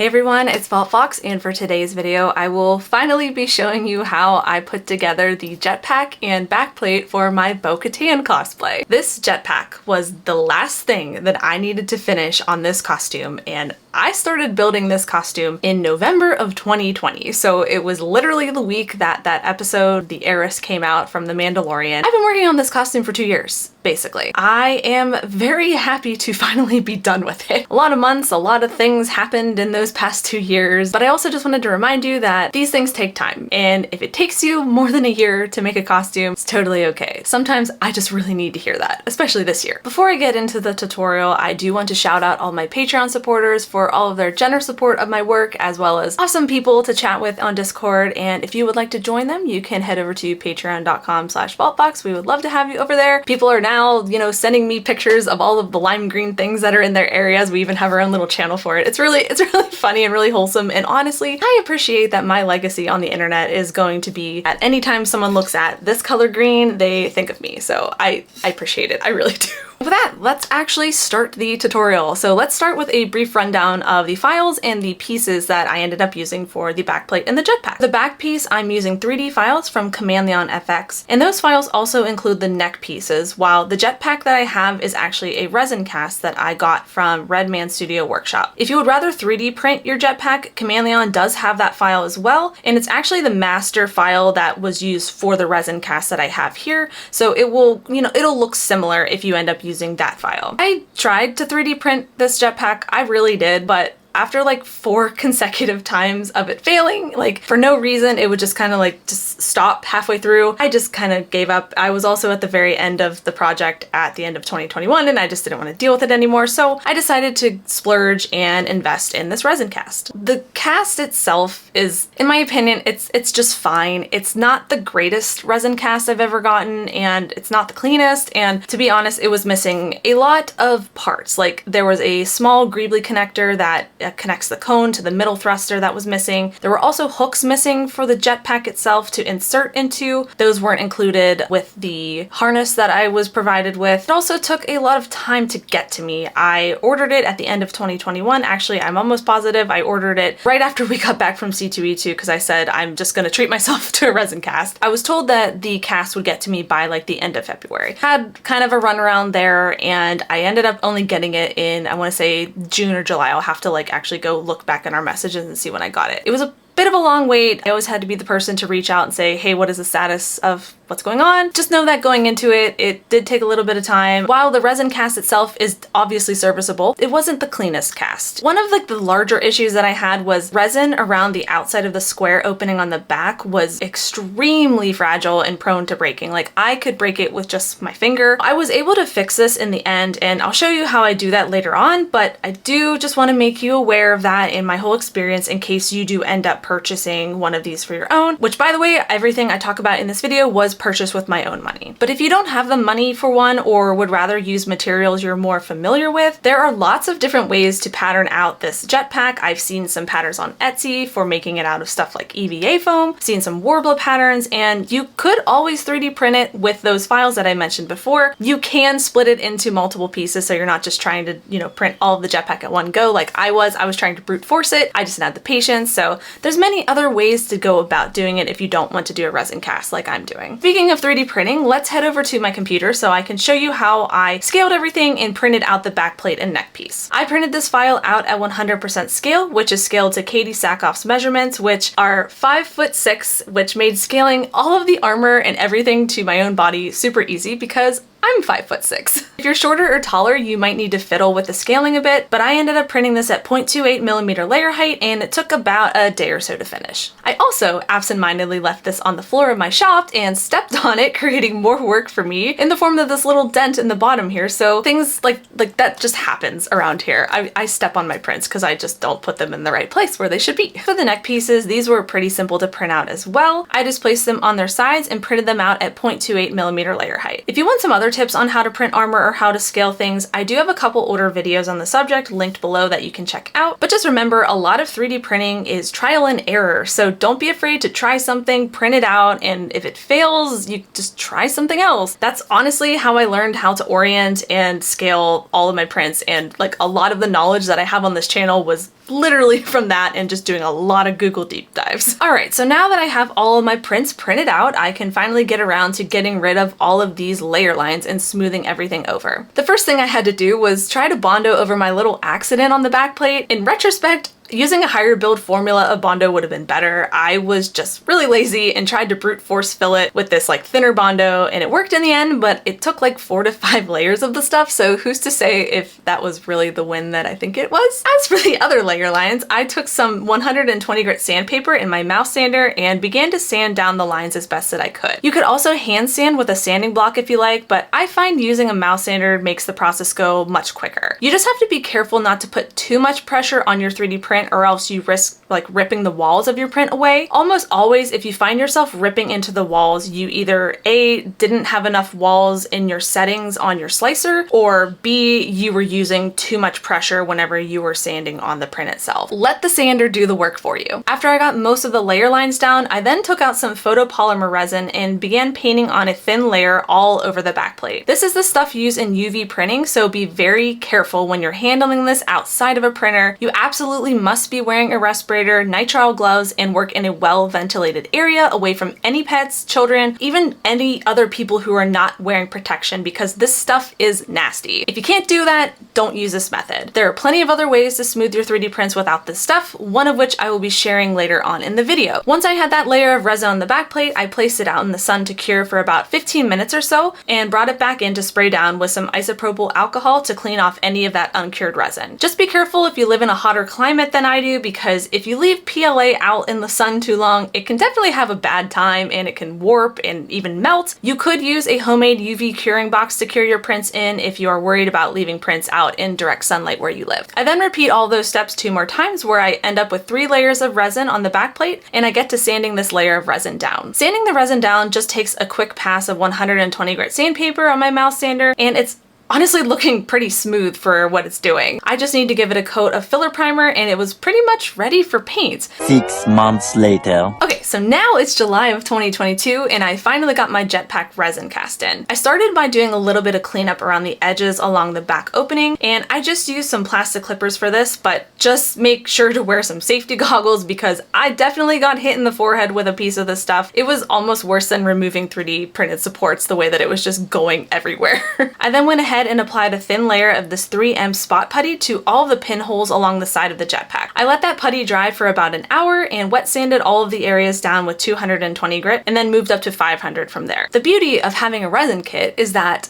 Hey everyone, it's Vault Fox, and for today's video I will finally be showing you how I put together the jetpack and backplate for my Bo-Katan cosplay. This jetpack was the last thing that I needed to finish on this costume, and I started building this costume in November of 2020, so it was literally the week that that episode, The Heiress, came out from The Mandalorian. I've been working on this costume for 2 years, basically. I am very happy to finally be done with it. A lot of months, a lot of things happened in those past 2 years, but I also just wanted to remind you that these things take time, and if it takes you more than a year to make a costume, it's totally okay. Sometimes I just really need to hear that, especially this year. Before I get into the tutorial, I do want to shout out all my Patreon supporters for all of their generous support of my work, as well as awesome people to chat with on Discord, and if you would like to join them, you can head over to patreon.com/vaultfox. We would love to have you over there. People are now, sending me pictures of all of the lime green things that are in their areas. We even have our own little channel for it. It's really funny and really wholesome, and honestly, I appreciate that my legacy on the internet is going to be at any time someone looks at this color green, they think of me, so I appreciate it. I really do. With that, let's actually start the tutorial. So let's start with a brief rundown of the files and the pieces that I ended up using for the backplate and the jetpack. The back piece, I'm using 3D files from Command FX, and those files also include the neck pieces, while the jetpack that I have is actually a resin cast that I got from Redmanstudioworkshop. If you would rather 3D print your jetpack, Command does have that file as well, and it's actually the master file that was used for the resin cast that I have here, so it will, it'll look similar if you end up using that file. I tried to 3D print this jetpack, I really did, but after like 4 consecutive times of it failing, for no reason, it would just kind of just stop halfway through. I just kind of gave up. I was also at the very end of the project at the end of 2021, and I just didn't want to deal with it anymore, so I decided to splurge and invest in this resin cast. The cast itself is, in my opinion, it's just fine. It's not the greatest resin cast I've ever gotten, and it's not the cleanest, and to be honest, it was missing a lot of parts. There was a small greebly connector that connects the cone to the middle thruster that was missing. There were also hooks missing for the jetpack itself to insert into. Those weren't included with the harness that I was provided with. It also took a lot of time to get to me. I ordered it at the end of 2021. Actually, I'm almost positive I ordered it right after we got back from C2E2 because I said I'm just gonna treat myself to a resin cast. I was told that the cast would get to me by the end of February. Had kind of a runaround there, and I ended up only getting it in, I want to say June or July. I'll have to actually go look back in our messages and see when I got it. It was a bit of a long wait. I always had to be the person to reach out and say, hey, what is the status of what's going on? Just know that going into it, it did take a little bit of time. While the resin cast itself is obviously serviceable, it wasn't the cleanest cast. One of the larger issues that I had was resin around the outside of the square opening on the back was extremely fragile and prone to breaking. I could break it with just my finger. I was able to fix this in the end, and I'll show you how I do that later on, but I do just want to make you aware of that in my whole experience in case you do end up purchasing one of these for your own, which, by the way, everything I talk about in this video was purchased with my own money. But if you don't have the money for one or would rather use materials you're more familiar with, there are lots of different ways to pattern out this jetpack. I've seen some patterns on Etsy for making it out of stuff like EVA foam, seen some Warbler patterns, and you could always 3D print it with those files that I mentioned before. You can split it into multiple pieces so you're not just trying to, print all of the jetpack at one go like I was. I was trying to brute force it. I just didn't have the patience, so there's many other ways to go about doing it if you don't want to do a resin cast like I'm doing. Speaking of 3D printing, let's head over to my computer so I can show you how I scaled everything and printed out the backplate and neck piece. I printed this file out at 100% scale, which is scaled to Katie Sackhoff's measurements, which are 5'6", which made scaling all of the armor and everything to my own body super easy because I'm 5'6". If you're shorter or taller, you might need to fiddle with the scaling a bit, but I ended up printing this at 0.28mm layer height, and it took about a day or so to finish. I also absentmindedly left this on the floor of my shop and stepped on it, creating more work for me in the form of this little dent in the bottom here, so things like that just happens around here. I step on my prints because I just don't put them in the right place where they should be. For the neck pieces, these were pretty simple to print out as well. I just placed them on their sides and printed them out at 0.28mm layer height. If you want some other tips on how to print armor or how to scale things, I do have a couple older videos on the subject linked below that you can check out. But just remember, a lot of 3D printing is trial and error, so don't be afraid to try something, print it out, and if it fails, you just try something else. That's honestly how I learned how to orient and scale all of my prints, and a lot of the knowledge that I have on this channel was literally from that and just doing a lot of Google deep dives. All right, so now that I have all of my prints printed out, I can finally get around to getting rid of all of these layer lines and smoothing everything over. The first thing I had to do was try to Bondo over my little accident on the back plate. In retrospect, using a higher build formula of Bondo would have been better. I was just really lazy and tried to brute force fill it with this like thinner Bondo, and it worked in the end, but it took like 4 to 5 layers of the stuff, so who's to say if that was really the win that I think it was? As for the other layer lines, I took some 120 grit sandpaper in my mouse sander and began to sand down the lines as best that I could. You could also hand sand with a sanding block if you like, but I find using a mouse sander makes the process go much quicker. You just have to be careful not to put too much pressure on your 3D print or else you risk like ripping the walls of your print away. Almost always, if you find yourself ripping into the walls, you either A, didn't have enough walls in your settings on your slicer, or B, you were using too much pressure whenever you were sanding on the print itself. Let the sander do the work for you. After I got most of the layer lines down, I then took out some photopolymer resin and began painting on a thin layer all over the backplate. This is the stuff used in UV printing, so be very careful when you're handling this outside of a printer. You absolutely must be wearing a respirator, nitrile gloves, and work in a well-ventilated area away from any pets, children, even any other people who are not wearing protection, because this stuff is nasty. If you can't do that, don't use this method. There are plenty of other ways to smooth your 3D prints without this stuff, one of which I will be sharing later on in the video. Once I had that layer of resin on the backplate, I placed it out in the sun to cure for about 15 minutes or so and brought it back in to spray down with some isopropyl alcohol to clean off any of that uncured resin. Just be careful if you live in a hotter climate than I do, because if you leave PLA out in the sun too long, it can definitely have a bad time and it can warp and even melt. You could use a homemade UV curing box to cure your prints in if you are worried about leaving prints out in direct sunlight where you live. I then repeat all those steps 2 more times, where I end up with 3 layers of resin on the backplate, and I get to sanding this layer of resin down. Sanding the resin down just takes a quick pass of 120 grit sandpaper on my mouse sander, and it's honestly looking pretty smooth for what it's doing. I just need to give it a coat of filler primer and it was pretty much ready for paint. 6 months later. Okay, so now it's July of 2022 and I finally got my Jetpack resin cast in. I started by doing a little bit of cleanup around the edges along the back opening, and I just used some plastic clippers for this, but just make sure to wear some safety goggles because I definitely got hit in the forehead with a piece of this stuff. It was almost worse than removing 3D printed supports, the way that it was just going everywhere. I then went ahead and applied a thin layer of this 3M spot putty to all the pinholes along the side of the Jetpack. I let that putty dry for about an hour and wet sanded all of the areas down with 220 grit and then moved up to 500 from there. The beauty of having a resin kit is that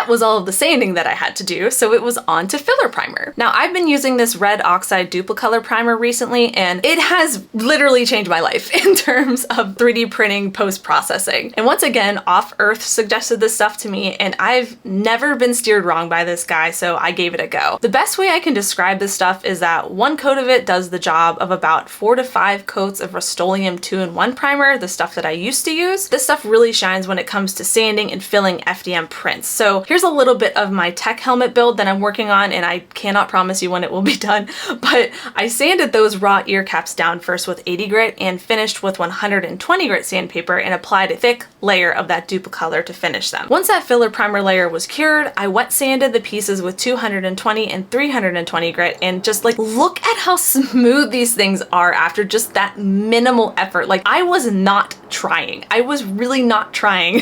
was all of the sanding that I had to do, so it was on to filler primer. Now, I've been using this red oxide duplicolor primer recently, and it has literally changed my life in terms of 3D printing post-processing. And once again, Off Earth suggested this stuff to me, and I've never been steered wrong by this guy, so I gave it a go. The best way I can describe this stuff is that 1 coat of it does the job of about 4 to 5 coats of Rust-Oleum 2-in-1 primer, the stuff that I used to use. This stuff really shines when it comes to sanding and filling FDM prints. So here's a little bit of my tech helmet build that I'm working on, and I cannot promise you when it will be done, but I sanded those raw ear caps down first with 80 grit and finished with 120 grit sandpaper and applied a thick layer of that duplicolor to finish them. Once that filler primer layer was cured, I wet sanded the pieces with 220 and 320 grit, and just like, look at how smooth these things are after just that minimal effort. Like, I was not trying. I was really not trying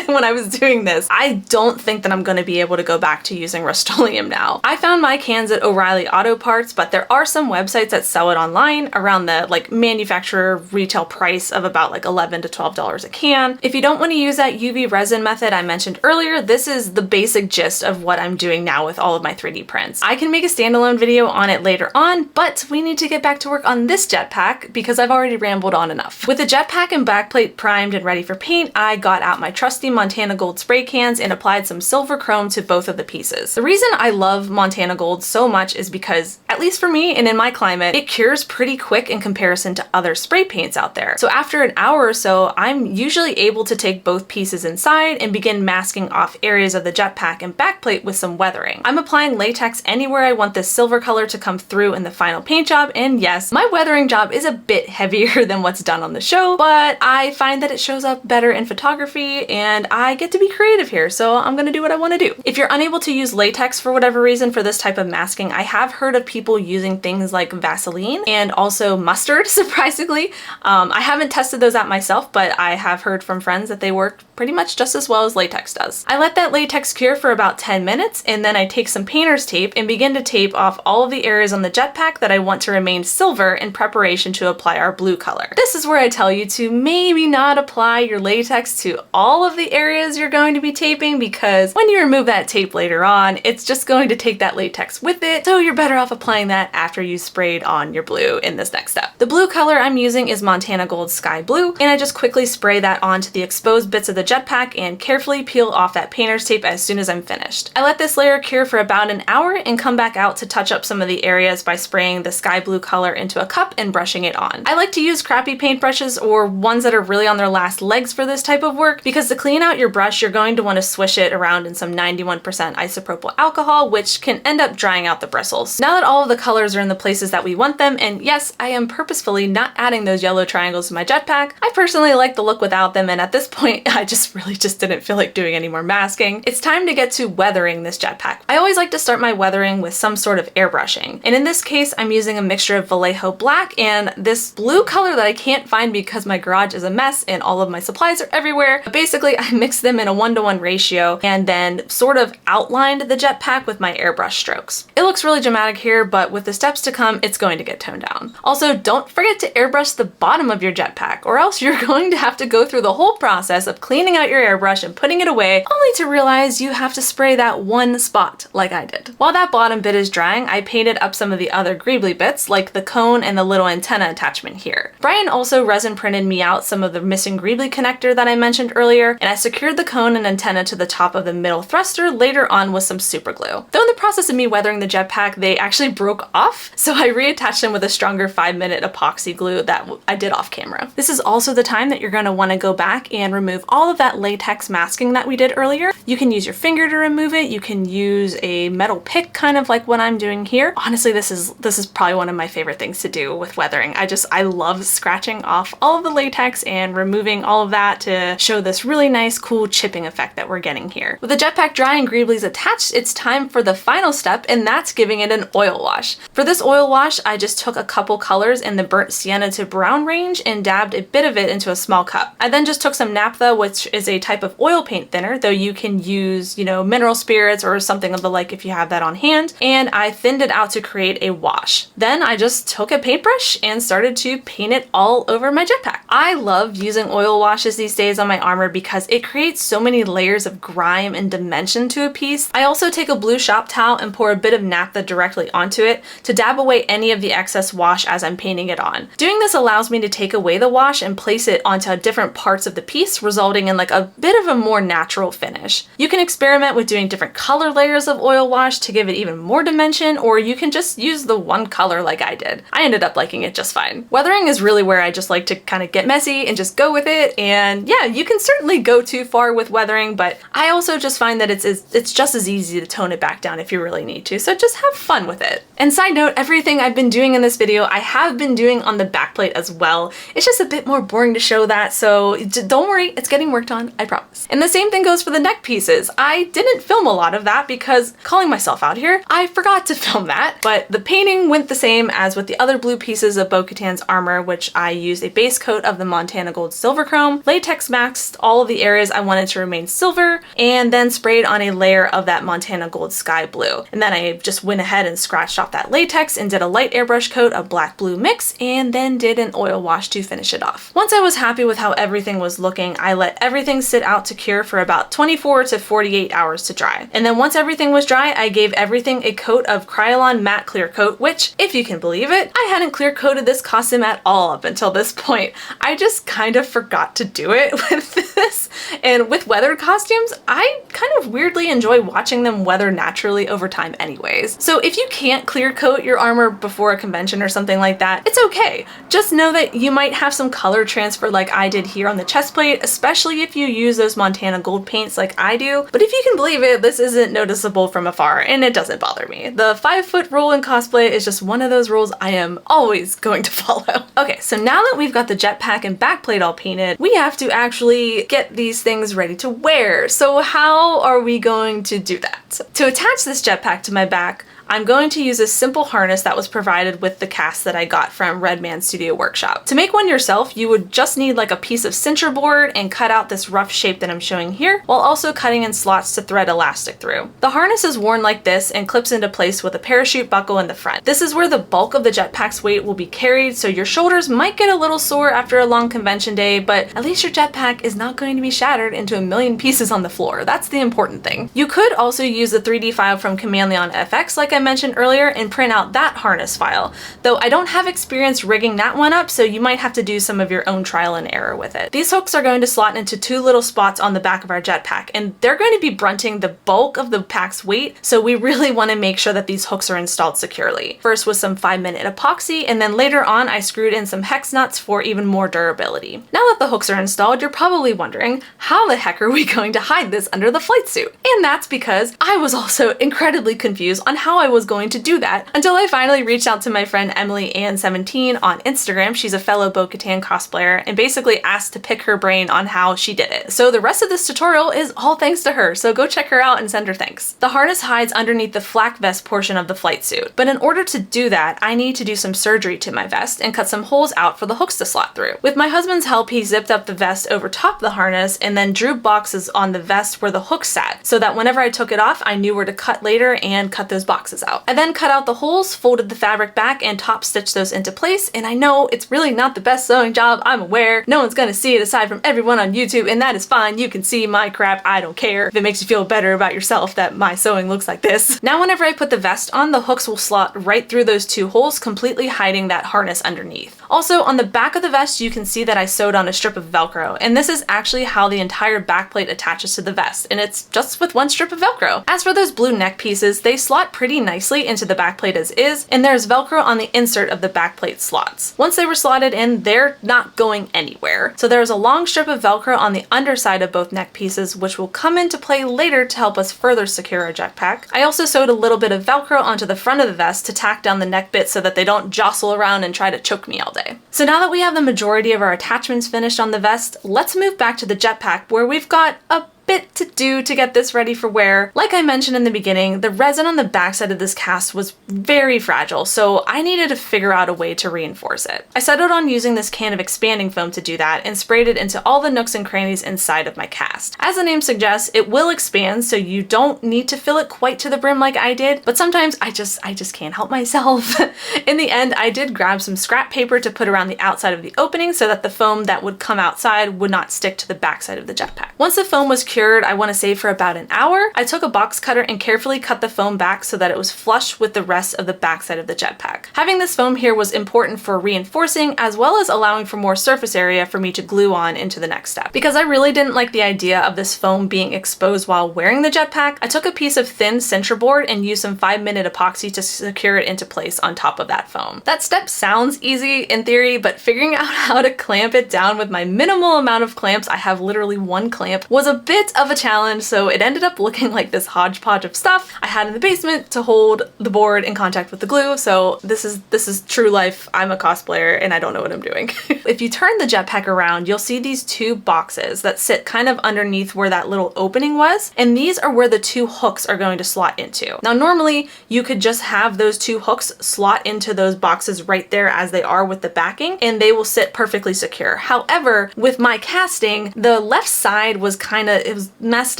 when I was doing this. I don't think that I'm going to be able to go back to using Rust-Oleum now. I found my cans at O'Reilly Auto Parts, but there are some websites that sell it online around the like manufacturer retail price of about like $11 to $12 a can. If you don't want to use that UV resin method I mentioned earlier, this is the basic gist of what I'm doing now with all of my 3D prints. I can make a standalone video on it later on, but we need to get back to work on this Jetpack because I've already rambled on enough. With the Jetpack and backplate primed and ready for paint, I got out my trusty Montana Gold spray cans and applied some silver chrome to both of the pieces. The reason I love Montana Gold so much is because, at least for me and in my climate, it cures pretty quick in comparison to other spray paints out there. So after an hour or so, I'm usually able to take both pieces inside and begin masking off areas of the Jetpack and backplate with some weathering. I'm applying latex anywhere I want this silver color to come through in the final paint job, and yes, my weathering job is a bit heavier than what's done on the show, but I find that it shows up better in photography and I get to be creative here, so I'm gonna gonna do what I wanna do. If you're unable to use latex for whatever reason for this type of masking, I have heard of people using things like Vaseline and also mustard, surprisingly. I haven't tested those out myself, but I have heard from friends that they work pretty much just as well as latex does. I let that latex cure for about 10 minutes, and then I take some painter's tape and begin to tape off all of the areas on the Jetpack that I want to remain silver in preparation to apply our blue color. This is where I tell you to maybe not apply your latex to all of the areas you're going to be taping, because when you remove that tape later on, it's just going to take that latex with it, so you're better off applying that after you sprayed on your blue in this next step. The blue color I'm using is Montana Gold Sky Blue, and I just quickly spray that onto the exposed bits of the Jetpack and carefully peel off that painter's tape as soon as I'm finished. I let this layer cure for about an hour and come back out to touch up some of the areas by spraying the sky blue color into a cup and brushing it on. I like to use crappy paintbrushes or ones that are really on their last legs for this type of work, because to clean out your brush, you're going to want to swish it around in some 91% isopropyl alcohol, which can end up drying out the bristles. Now that all of the colors are in the places that we want them, and yes, I am purposefully not adding those yellow triangles to my Jetpack. I personally like the look without them, and at this point, I really just didn't feel like doing any more masking. It's time to get to weathering this Jetpack. I always like to start my weathering with some sort of airbrushing, and in this case, I'm using a mixture of Vallejo black and this blue color that I can't find because my garage is a mess and all of my supplies are everywhere. But basically, I mixed them in a 1-to-1 ratio and then sort of outlined the Jetpack with my airbrush strokes. It looks really dramatic here, but with the steps to come, it's going to get toned down. Also, don't forget to airbrush the bottom of your Jetpack, or else you're going to have to go through the whole process of cleaning out your airbrush and putting it away, only to realize you have to spray that one spot like I did. While that bottom bit is drying, I painted up some of the other greebly bits, like the cone and the little antenna attachment here. Brian also resin printed me out some of the missing greebly connector that I mentioned earlier, and I secured the cone and antenna to the top of the middle thruster later on with some super glue. Though in the process of me weathering the Jetpack, they actually broke off, so I reattached them with a stronger 5-minute epoxy glue that I did off camera. This is also the time that you're going to want to go back and remove all of that latex masking that we did earlier. You can use your finger to remove it. You can use a metal pick, kind of like what I'm doing here. Honestly, this is probably one of my favorite things to do with weathering. I love scratching off all of the latex and removing all of that to show this really nice, cool chipping effect that we're getting here. With the Jetpack dry and greeblies attached, it's time for the final step, and that's giving it an oil wash. For this oil wash, I just took a couple colors in the burnt sienna to brown range and dabbed a bit of it into a small cup. I then just took some naphtha, which is a type of oil paint thinner, though you can use, mineral spirits or something of the like if you have that on hand, and I thinned it out to create a wash. Then I just took a paintbrush and started to paint it all over my Jetpack. I love using oil washes these days on my armor because it creates so many layers of grime and dimension to a piece. I also take a blue shop towel and pour a bit of naphtha directly onto it to dab away any of the excess wash as I'm painting it on. Doing this allows me to take away the wash and place it onto different parts of the piece, resulting in like a bit of a more natural finish. You can experiment with doing different color layers of oil wash to give it even more dimension, or you can just use the one color like I did. I ended up liking it just fine. Weathering is really where I just like to kind of get messy and just go with it, and yeah, you can certainly go too far with weathering, but I also just find that it's just as easy to tone it back down if you really need to, so just have fun with it. And side note, everything I've been doing in this video, I have been doing on the backplate as well. It's just a bit more boring to show that, so don't worry, it's getting worked on, I promise. And the same thing goes for the neck pieces. I didn't film a lot of that because, calling myself out here, I forgot to film that, but the painting went the same as with the other blue pieces of Bo-Katan's armor, which I used a base coat of the Montana Gold Silver Chrome, latex maxed all of the areas I wanted to remain silver, and then sprayed on a layer of that Montana Gold Sky Blue. And then I just went ahead and scratched off that latex and did a light airbrush coat of black blue mix, and then did an oil wash to finish it off. Once I was happy with how everything was looking, I let everything sit out to cure for about 24 to 48 hours to dry. And then once everything was dry, I gave everything a coat of Krylon matte clear coat, which, if you can believe it, I hadn't clear coated this costume at all up until this point. I just kind of forgot to do it with this. And with weathered costumes, I kind of weirdly enjoy watching them weather naturally over time anyways. So if you can't clear coat your armor before a convention or something like that, it's okay. Just know that you might have some color transfer like I did here on the chest plate, especially if you use those Montana Gold paints like I do. But if you can believe it, this isn't noticeable from afar, and it doesn't bother me. The 5-foot rule in cosplay is just one of those rules I am always going to follow. Okay, so now that we've got the Jetpack and backplate all painted, we have to actually get these things ready to wear. So how are we going to do that? To attach this jetpack to my back, I'm going to use a simple harness that was provided with the cast that I got from Redmanstudioworkshop. To make one yourself, you would just need like a piece of cincher board and cut out this rough shape that I'm showing here, while also cutting in slots to thread elastic through. The harness is worn like this and clips into place with a parachute buckle in the front. This is where the bulk of the jetpack's weight will be carried, so your shoulders might get a little sore after a long convention day, but at least your jetpack is not going to be shattered into a million pieces on the floor. That's the important thing. You could also use the 3D file from Command-Leon FX like I mentioned earlier and print out that harness file, though I don't have experience rigging that one up, so you might have to do some of your own trial and error with it. These hooks are going to slot into two little spots on the back of our jetpack, and they're going to be brunting the bulk of the pack's weight, so we really want to make sure that these hooks are installed securely. First with some 5-minute epoxy, and then later on I screwed in some hex nuts for even more durability. Now that the hooks are installed, you're probably wondering, how the heck are we going to hide this under the flight suit? And that's because I was also incredibly confused on how I was going to do that until I finally reached out to my friend Emily Ann17 on Instagram. She's a fellow Bo-Katan cosplayer, and basically asked to pick her brain on how she did it. So the rest of this tutorial is all thanks to her, so go check her out and send her thanks. The harness hides underneath the flak vest portion of the flight suit, but in order to do that, I need to do some surgery to my vest and cut some holes out for the hooks to slot through. With my husband's help, he zipped up the vest over top the harness and then drew boxes on the vest where the hooks sat, so that whenever I took it off, I knew where to cut later and cut those boxes out. I then cut out the holes, folded the fabric back, and top stitched those into place, and I know it's really not the best sewing job, I'm aware. No one's gonna see it aside from everyone on YouTube, and that is fine. You can see my crap, I don't care. If it makes you feel better about yourself that my sewing looks like this. Now whenever I put the vest on, the hooks will slot right through those two holes, completely hiding that harness underneath. Also, on the back of the vest, you can see that I sewed on a strip of Velcro, and this is actually how the entire backplate attaches to the vest, and it's just with one strip of Velcro. As for those blue neck pieces, they slot pretty nicely into the backplate as is, and there's Velcro on the insert of the backplate slots. Once they were slotted in, they're not going anywhere. So there's a long strip of Velcro on the underside of both neck pieces, which will come into play later to help us further secure our jetpack. I also sewed a little bit of Velcro onto the front of the vest to tack down the neck bits so that they don't jostle around and try to choke me all day. So now that we have the majority of our attachments finished on the vest, let's move back to the jetpack where we've got a bit to do to get this ready for wear. Like I mentioned in the beginning, the resin on the backside of this cast was very fragile, so I needed to figure out a way to reinforce it. I settled on using this can of expanding foam to do that and sprayed it into all the nooks and crannies inside of my cast. As the name suggests, it will expand, so you don't need to fill it quite to the brim like I did, but sometimes I just can't help myself. In the end, I did grab some scrap paper to put around the outside of the opening so that the foam that would come outside would not stick to the backside of the jetpack. Once the foam was cured, I want to say for about an hour, I took a box cutter and carefully cut the foam back so that it was flush with the rest of the backside of the jetpack. Having this foam here was important for reinforcing as well as allowing for more surface area for me to glue on into the next step. Because I really didn't like the idea of this foam being exposed while wearing the jetpack, I took a piece of thin cincher board and used some 5-minute epoxy to secure it into place on top of that foam. That step sounds easy in theory, but figuring out how to clamp it down with my minimal amount of clamps, I have literally one clamp, was a bit of a challenge, so it ended up looking like this hodgepodge of stuff I had in the basement to hold the board in contact with the glue. So this is true life. I'm a cosplayer and I don't know what I'm doing. If you turn the jetpack around, you'll see these two boxes that sit kind of underneath where that little opening was, and these are where the two hooks are going to slot into. Now normally you could just have those two hooks slot into those boxes right there as they are with the backing, and they will sit perfectly secure. However, with my casting, the left side was it was messed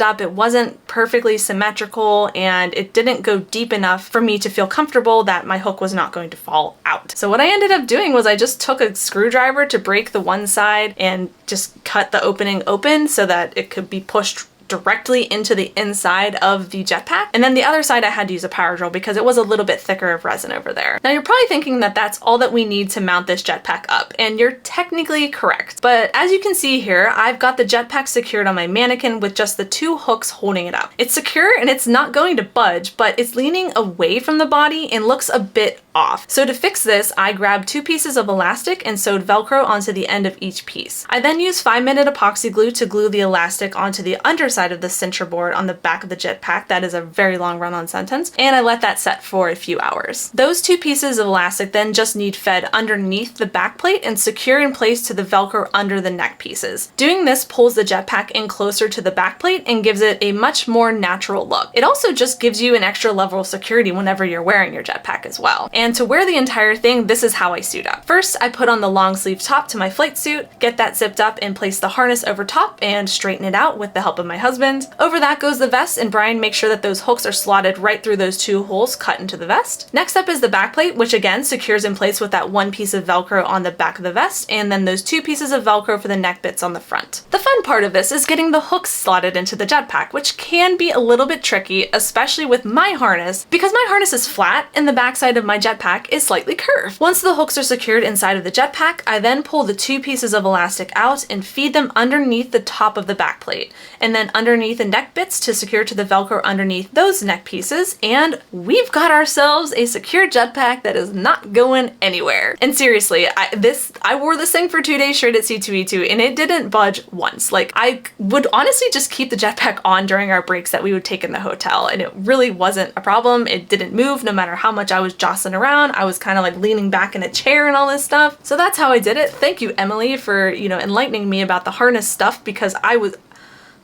up. It wasn't perfectly symmetrical and it didn't go deep enough for me to feel comfortable that my hook was not going to fall out. So what I ended up doing was I just took a screwdriver to break the one side and just cut the opening open so that it could be pushed directly into the inside of the jetpack. And then the other side I had to use a power drill because it was a little bit thicker of resin over there. Now you're probably thinking that that's all that we need to mount this jetpack up, and you're technically correct. But as you can see here, I've got the jetpack secured on my mannequin with just the two hooks holding it up. It's secure and it's not going to budge, but it's leaning away from the body and looks a bit off. So to fix this, I grabbed 2 pieces of elastic and sewed Velcro onto the end of each piece. I then used 5-minute epoxy glue to glue the elastic onto the underside of the cincher board on the back of the Jetpack. That is a very long run-on sentence. And I let that set for a few hours. Those 2 pieces of elastic then just need fed underneath the backplate and secure in place to the Velcro under the neck pieces. Doing this pulls the Jetpack in closer to the backplate and gives it a much more natural look. It also just gives you an extra level of security whenever you're wearing your Jetpack as well. And to wear the entire thing, this is how I suit up. First, I put on the long sleeve top to my flight suit, get that zipped up and place the harness over top and straighten it out with the help of my husband. Over that goes the vest, and Brian makes sure that those hooks are slotted right through those 2 holes cut into the vest. Next up is the backplate, which again secures in place with that 1 piece of Velcro on the back of the vest, and then those 2 pieces of Velcro for the neck bits on the front. The fun part of this is getting the hooks slotted into the Jetpack, which can be a little bit tricky, especially with my harness, because my harness is flat and the backside of my Jetpack is slightly curved. Once the hooks are secured inside of the Jetpack, I then pull the 2 pieces of elastic out and feed them underneath the top of the backplate, and then underneath the neck bits to secure to the Velcro underneath those neck pieces, and we've got ourselves a secure Jetpack that is not going anywhere. And seriously, I wore this thing for 2 days straight at C2E2 and it didn't budge once. Like, I would honestly just keep the Jetpack on during our breaks that we would take in the hotel, and it really wasn't a problem. It didn't move no matter how much I was jostling around. I was kind of like leaning back in a chair and all this stuff. So that's how I did it. Thank you, Emily, for, enlightening me about the harness stuff, because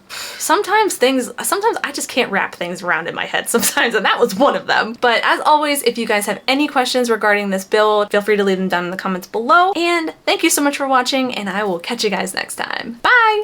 sometimes I just can't wrap things around in my head sometimes, and that was one of them. But as always, if you guys have any questions regarding this build, feel free to leave them down in the comments below. And thank you so much for watching, and I will catch you guys next time. Bye!